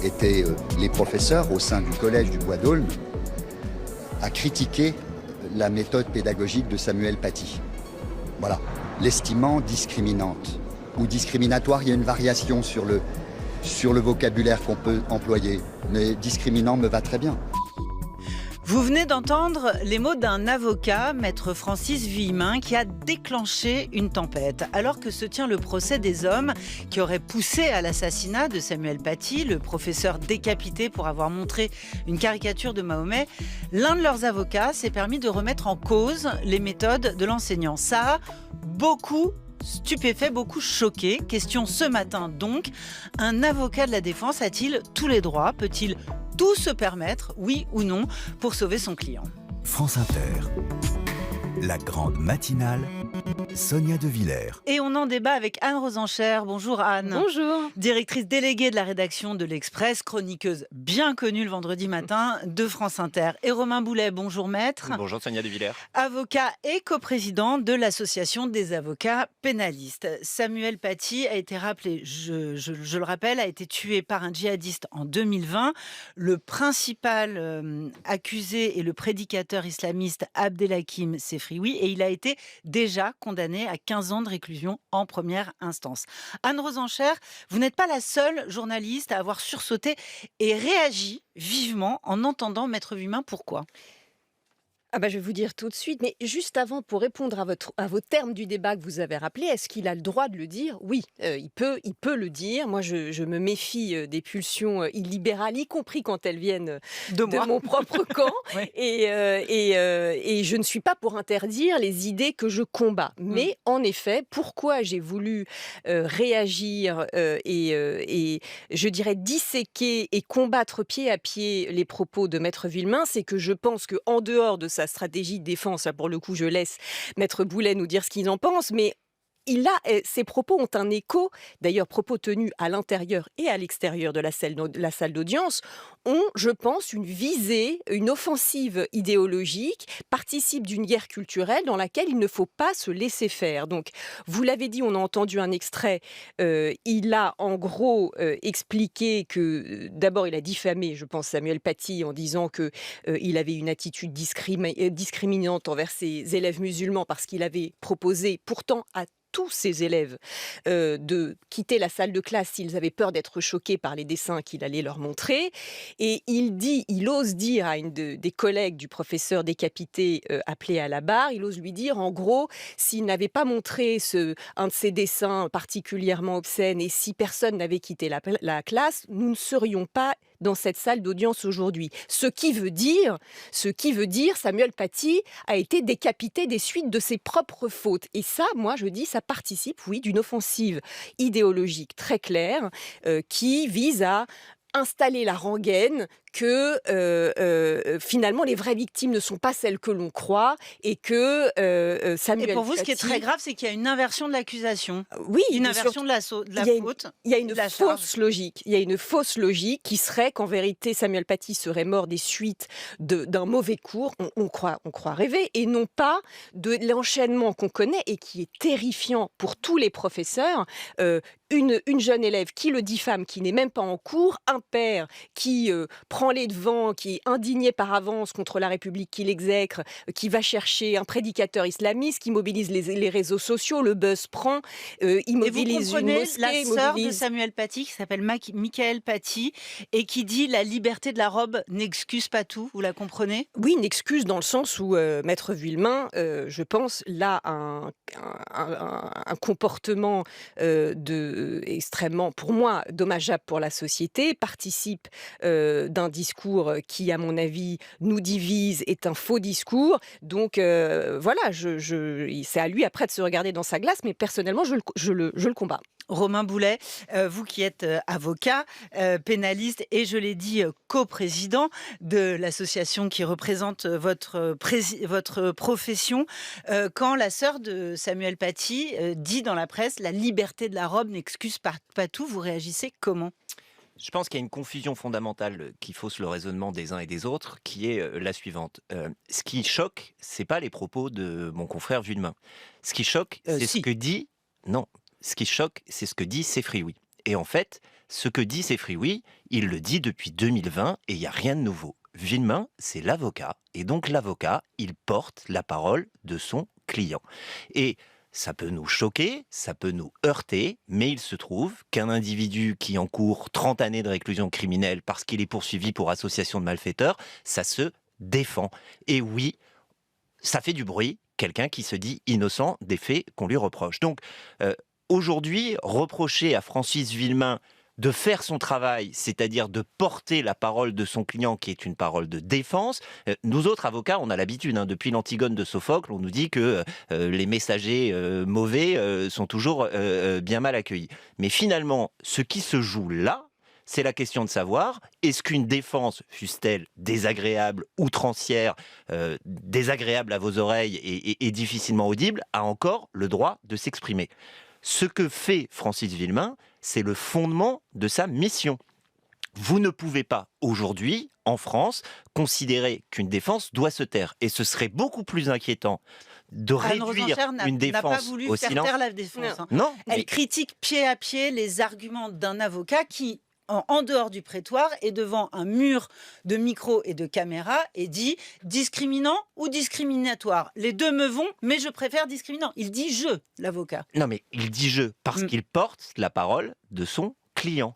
étaient les professeurs au sein du collège du Bois d'Aulne à critiquer la méthode pédagogique de Samuel Paty. Voilà, l'estimant discriminante ou discriminatoire. Il y a une variation sur le vocabulaire qu'on peut employer, mais discriminant me va très bien. Vous venez d'entendre les mots d'un avocat, maître Francis Vuillemin, qui a déclenché une tempête. Alors que se tient le procès des hommes qui auraient poussé à l'assassinat de Samuel Paty, le professeur décapité pour avoir montré une caricature de Mahomet, l'un de leurs avocats s'est permis de remettre en cause les méthodes de l'enseignant. Ça a beaucoup stupéfait, beaucoup choqué. Question ce matin donc, un avocat de la défense a-t-il tous les droits? Peut-il tout se permettre, oui ou non, pour sauver son client? France Inter, la grande matinale, Sonia De Villers. Et on en débat avec Anne Rosenchère. Bonjour Anne. Bonjour. Directrice déléguée de la rédaction de l'Express, chroniqueuse bien connue le vendredi matin de France Inter. Et Romain Boulet, bonjour maître. Bonjour Sonia De Villers. Avocat et coprésident de l'Association des avocats pénalistes. Samuel Paty a été rappelé, je le rappelle, a été tué par un djihadiste en 2020. Le principal accusé est le prédicateur islamiste Abdelhakim Sefrioui et il a été déjà condamné à 15 ans de réclusion en première instance. Anne Rosenchère, vous n'êtes pas la seule journaliste à avoir sursauté et réagi vivement en entendant Maître Vuillemin. Pourquoi ? Je vais vous dire tout de suite, mais juste avant, pour répondre à vos termes du débat que vous avez rappelés, est-ce qu'il a le droit de le dire? Oui, il peut le dire. Moi, je me méfie des pulsions illibérales, y compris quand elles viennent de mon propre camp. Oui. Et je ne suis pas pour interdire les idées que je combats. Mais en effet, pourquoi j'ai voulu réagir et je dirais disséquer et combattre pied à pied les propos de Maître Vuillemin, c'est que je pense qu'en dehors de sa stratégie de défense, là pour le coup je laisse Maître Boulet nous dire ce qu'il en pense, mais ses propos ont un écho, d'ailleurs propos tenus à l'intérieur et à l'extérieur de la salle d'audience, ont, je pense, une visée, une offensive idéologique, participent d'une guerre culturelle dans laquelle il ne faut pas se laisser faire. Donc, vous l'avez dit, on a entendu un extrait, il a en gros expliqué que, d'abord il a diffamé, je pense, Samuel Paty en disant qu'il avait une attitude discriminante envers ses élèves musulmans parce qu'il avait proposé pourtant à tous ses élèves de quitter la salle de classe s'ils avaient peur d'être choqués par les dessins qu'il allait leur montrer. Et il ose dire à une des collègues du professeur décapité appelé à la barre, il ose lui dire en gros, s'il n'avait pas montré un de ses dessins particulièrement obscènes et si personne n'avait quitté la classe, nous ne serions pas dans cette salle d'audience aujourd'hui. Ce qui veut dire, Samuel Paty a été décapité des suites de ses propres fautes. Et ça, moi, je dis, ça participe, oui, d'une offensive idéologique très claire qui vise à installer la rengaine que finalement les vraies victimes ne sont pas celles que l'on croit et que Samuel Paty... Et pour vous, ce qui est très grave, c'est qu'il y a une inversion de l'accusation. Oui, une inversion de la faute. Il y a une fausse logique. Il y a une fausse logique qui serait qu'en vérité Samuel Paty serait mort des suites d'un mauvais cours. On croit rêver et non pas de l'enchaînement qu'on connaît et qui est terrifiant pour tous les professeurs. Une jeune élève qui le diffame, qui n'est même pas en cours, un père qui prend les devants, qui est indigné par avance contre la République qu'il exècre, qui va chercher un prédicateur islamiste, qui mobilise les réseaux sociaux, le buzz prend, il mobilise une mosquée. La sœur de Samuel Paty, qui s'appelle Michael Paty, et qui dit « la liberté de la robe n'excuse pas tout », vous la comprenez? Oui, une excuse dans le sens où Maître Vuillemin, je pense, là, un comportement extrêmement, pour moi, dommageable pour la société, participe d'un discours qui, à mon avis, nous divise, est un faux discours. Donc, voilà, c'est à lui après de se regarder dans sa glace, mais personnellement, je le combats. Romain Boulet, vous qui êtes avocat, pénaliste et je l'ai dit coprésident de l'association qui représente votre profession, quand la sœur de Samuel Paty dit dans la presse « la liberté de la robe n'excuse pas tout », vous réagissez comment ? Je pense qu'il y a une confusion fondamentale qui fausse le raisonnement des uns et des autres, qui est la suivante. Ce qui choque, c'est pas les propos de mon confrère Vuillemin. Ce qui choque, c'est ce que dit... Non. Ce qui choque, c'est ce que dit Sefrioui. Et en fait, ce que dit Sefrioui, il le dit depuis 2020 et il n'y a rien de nouveau. Villemain, c'est l'avocat, et donc l'avocat, il porte la parole de son client. Et ça peut nous choquer, ça peut nous heurter, mais il se trouve qu'un individu qui encourt 30 années de réclusion criminelle parce qu'il est poursuivi pour association de malfaiteurs, ça se défend. Et oui, ça fait du bruit, quelqu'un qui se dit innocent des faits qu'on lui reproche. Donc, aujourd'hui, reprocher à Francis Villemain de faire son travail, c'est-à-dire de porter la parole de son client, qui est une parole de défense. Nous autres avocats, on a l'habitude, depuis l'Antigone de Sophocle, on nous dit que les messagers mauvais sont toujours bien mal accueillis. Mais finalement, ce qui se joue là, c'est la question de savoir, est-ce qu'une défense, fût-elle désagréable, outrancière, désagréable à vos oreilles et difficilement audible, a encore le droit de s'exprimer. Ce que fait Francis Villemain, c'est le fondement de sa mission. Vous ne pouvez pas, aujourd'hui, en France, considérer qu'une défense doit se taire. Et ce serait beaucoup plus inquiétant de réduire une défense n'a pas voulu au faire silence. taire la défense. Non, Elle critique pied à pied les arguments d'un avocat qui, en dehors du prétoire, est devant un mur de micros et de caméras et dit discriminant ou discriminatoire. Les deux me vont, mais je préfère discriminant. Il dit je, l'avocat. Non, mais il dit je parce qu'il porte la parole de son client.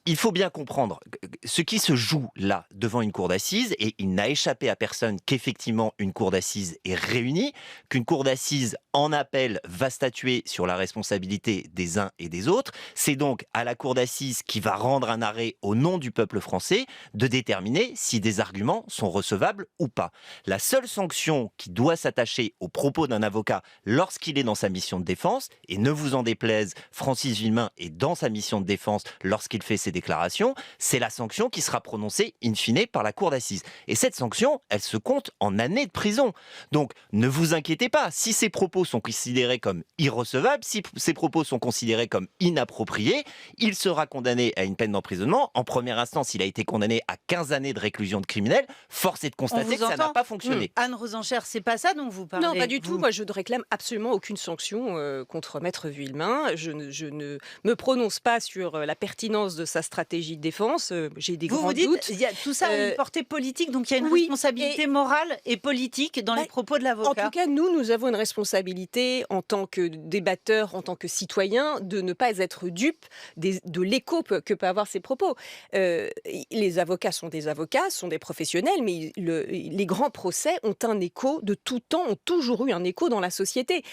Il faut bien comprendre ce qui se joue là devant une cour d'assises, et il n'a échappé à personne qu'effectivement une cour d'assises est réunie, qu'une cour d'assises en appel va statuer sur la responsabilité des uns et des autres. C'est donc à la cour d'assises qui va rendre un arrêt au nom du peuple français de déterminer si des arguments sont recevables ou pas. La seule sanction qui doit s'attacher aux propos d'un avocat lorsqu'il est dans sa mission de défense, et ne vous en déplaise, Francis Villemain est dans sa mission de défense lorsqu'il fait ses déclaration, c'est la sanction qui sera prononcée in fine par la cour d'assises. Et cette sanction, elle se compte en années de prison. Donc ne vous inquiétez pas, si ces propos sont considérés comme irrecevables, si ces propos sont considérés comme inappropriés, il sera condamné à une peine d'emprisonnement. En première instance, il a été condamné à 15 années de réclusion de criminel. Force est de constater que ça n'a pas fonctionné. Anne Rosenchère, c'est pas ça dont vous parlez? Non, pas du tout. Moi, je ne réclame absolument aucune sanction contre Maître Villemain. Je ne me prononce pas sur la pertinence de sa stratégie de défense. J'ai des grands doutes. Il y a tout ça a une portée politique, donc il y a une responsabilité morale et politique dans les propos de l'avocat. En tout cas, nous avons une responsabilité en tant que débatteurs, en tant que citoyens, de ne pas être dupes de l'écho que peut avoir ces propos. Les avocats sont des professionnels, mais les grands procès ont un écho de tout temps, ont toujours eu un écho dans la société.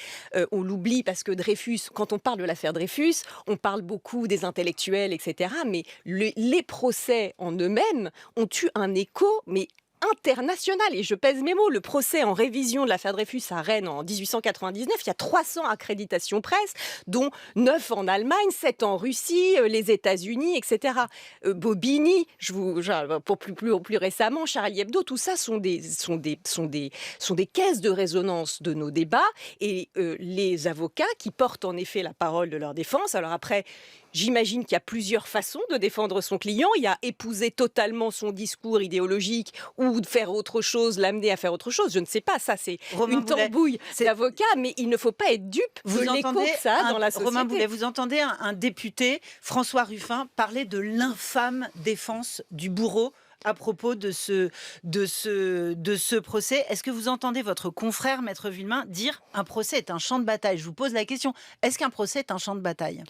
On l'oublie parce que Dreyfus, quand on parle de l'affaire Dreyfus, on parle beaucoup des intellectuels, etc. Mais les procès en eux-mêmes ont eu un écho, mais international, et je pèse mes mots. Le procès en révision de l'affaire Dreyfus à Rennes en 1899, il y a 300 accréditations presse, dont 9 en Allemagne, 7 en Russie, les États-Unis, etc. Bobigny, pour plus récemment, Charlie Hebdo, tout ça sont des caisses de résonance de nos débats, et les avocats qui portent en effet la parole de leur défense. Alors après, j'imagine qu'il y a plusieurs façons de défendre son client. Il y a épouser totalement son discours idéologique ou de faire autre chose, l'amener à faire autre chose. Je ne sais pas, ça c'est une tambouille d'avocat, mais il ne faut pas être dupe de l'écho que ça a dans la société. Romain Boulet, vous entendez un député, François Ruffin, parler de l'infâme défense du bourreau à propos de ce procès. Est-ce que vous entendez votre confrère, Maître Villemain, dire un procès est un champ de bataille? Je vous pose la question, est-ce qu'un procès est un champ de bataille?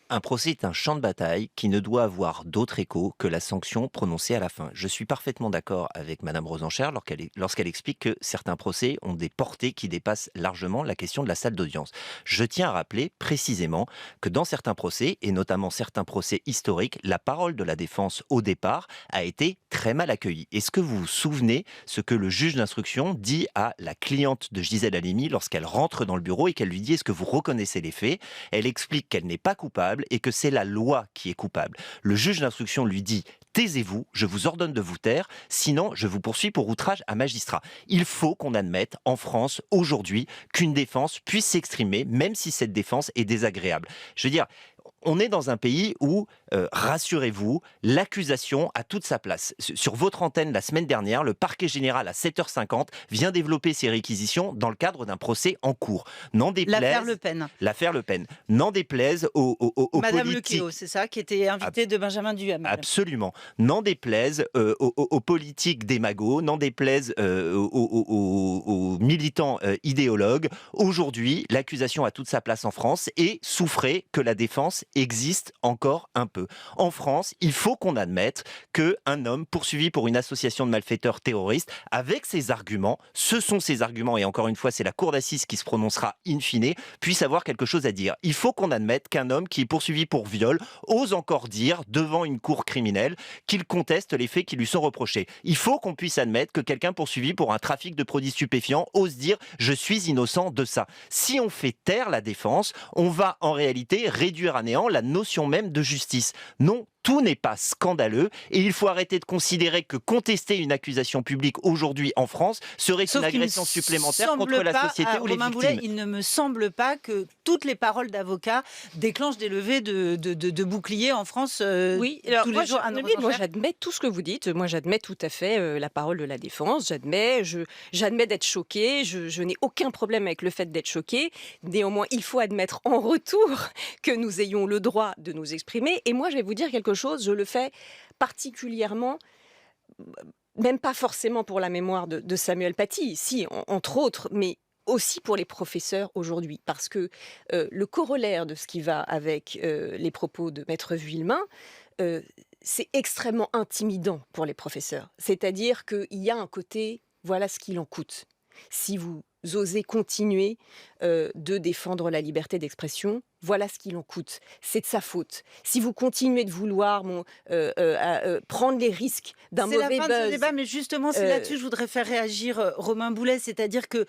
Un procès est un champ de bataille qui ne doit avoir d'autre écho que la sanction prononcée à la fin. Je suis parfaitement d'accord avec Madame Rosenchère lorsqu'elle explique que certains procès ont des portées qui dépassent largement la question de la salle d'audience. Je tiens à rappeler précisément que dans certains procès, et notamment certains procès historiques, la parole de la défense au départ a été très mal accueillie. Est-ce que vous vous souvenez ce que le juge d'instruction dit à la cliente de Gisèle Halimi lorsqu'elle rentre dans le bureau et qu'elle lui dit « Est-ce que vous reconnaissez les faits ?» Elle explique qu'elle n'est pas coupable et que c'est la loi qui est coupable. Le juge d'instruction lui dit « Taisez-vous, je vous ordonne de vous taire, sinon je vous poursuis pour outrage à magistrat. » Il faut qu'on admette en France aujourd'hui qu'une défense puisse s'exprimer, même si cette défense est désagréable. Je veux dire, on est dans un pays où rassurez-vous, l'accusation a toute sa place. Sur votre antenne, la semaine dernière, le parquet général à 7h50 vient développer ses réquisitions dans le cadre d'un procès en cours. N'en déplaise, l'affaire Le Pen. N'en déplaise aux Madame politiques... Lecléo, c'est ça, qui était invitée de Benjamin Duhamel. Absolument. N'en déplaise aux politiques démagos, n'en déplaise aux militants idéologues. Aujourd'hui, l'accusation a toute sa place en France et souffrez que la défense existe encore un peu. En France, il faut qu'on admette qu'un homme poursuivi pour une association de malfaiteurs terroristes, avec ses arguments, ce sont ses arguments, et encore une fois, c'est la cour d'assises qui se prononcera in fine, puisse avoir quelque chose à dire. Il faut qu'on admette qu'un homme qui est poursuivi pour viol ose encore dire, devant une cour criminelle, qu'il conteste les faits qui lui sont reprochés. Il faut qu'on puisse admettre que quelqu'un poursuivi pour un trafic de produits stupéfiants ose dire « je suis innocent de ça ». Si on fait taire la défense, on va en réalité réduire à néant la notion même de justice. Non, tout n'est pas scandaleux et il faut arrêter de considérer que contester une accusation publique aujourd'hui en France serait une agression supplémentaire contre la société ou les Romain victimes. Boulet, il ne me semble pas que toutes les paroles d'avocats déclenchent des levées de boucliers en France Oui, alors tous les jours. moi j'admets tout ce que vous dites. Moi j'admets tout à fait la parole de la défense. J'admets d'être choquée. Je n'ai aucun problème avec le fait d'être choquée. Néanmoins, il faut admettre en retour que nous ayons le droit de nous exprimer. Et moi, je vais vous dire quelque chose. Je le fais particulièrement, même pas forcément pour la mémoire de Samuel Paty, si, entre autres, mais aussi pour les professeurs aujourd'hui, parce que le corollaire de ce qui va avec les propos de Maître Vuillemin, c'est extrêmement intimidant pour les professeurs. C'est-à-dire qu'il y a un côté, voilà ce qu'il en coûte. Si vous osez continuer de défendre la liberté d'expression, voilà ce qu'il en coûte. C'est de sa faute. Si vous continuez de vouloir prendre les risques d'un mauvais buzz... C'est la fin de ce débat, mais justement, c'est là-dessus que je voudrais faire réagir Romain Boulet, c'est-à-dire que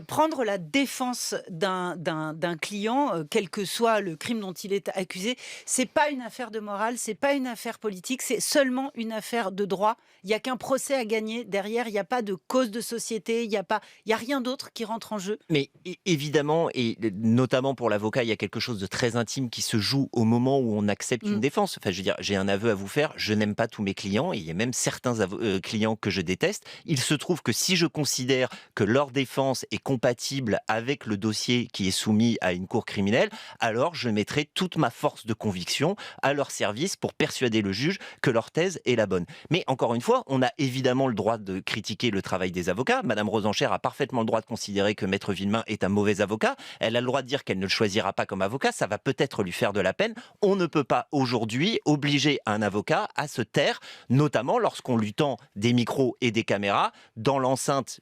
prendre la défense d'un client, quel que soit le crime dont il est accusé, c'est pas une affaire de morale, c'est pas une affaire politique, c'est seulement une affaire de droit. Il n'y a qu'un procès à gagner derrière, il n'y a pas de cause de société, il n'y a rien d'autre qui rentre en jeu. Mais évidemment, et notamment pour l'avocat, il y a quelque chose de très intime qui se joue au moment où on accepte une défense. Enfin, je veux dire, j'ai un aveu à vous faire, je n'aime pas tous mes clients, et il y a même certains clients que je déteste. Il se trouve que si je considère que leur défense est compatible avec le dossier qui est soumis à une cour criminelle, alors je mettrai toute ma force de conviction à leur service pour persuader le juge que leur thèse est la bonne. Mais encore une fois, on a évidemment le droit de critiquer le travail des avocats. Madame Rosenchère a parfaitement le droit de considérer que Maître Vuillemin est un mauvais avocat. Elle a le droit de dire qu'elle ne le choisira pas comme avocat. Ça va peut-être lui faire de la peine. On ne peut pas aujourd'hui obliger un avocat à se taire, notamment lorsqu'on lui tend des micros et des caméras dans l'enceinte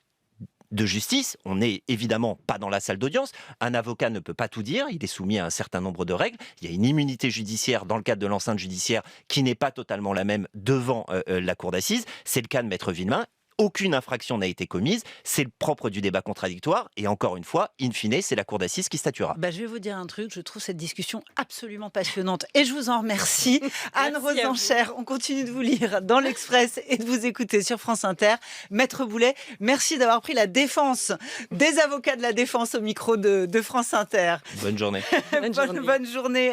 de justice. On n'est évidemment pas dans la salle d'audience. Un avocat ne peut pas tout dire. Il est soumis à un certain nombre de règles. Il y a une immunité judiciaire dans le cadre de l'enceinte judiciaire qui n'est pas totalement la même devant la cour d'assises. C'est le cas de Maître Vuillemin. Aucune infraction n'a été commise, c'est le propre du débat contradictoire, et encore une fois, in fine, c'est la cour d'assises qui statuera. Je vais vous dire un truc, je trouve cette discussion absolument passionnante, et je vous en remercie. Anne Rosenchère, on continue de vous lire dans l'Express et de vous écouter sur France Inter. Maître Boulet, merci d'avoir pris la défense des avocats de la défense au micro de France Inter. Bonne journée. Bonne journée.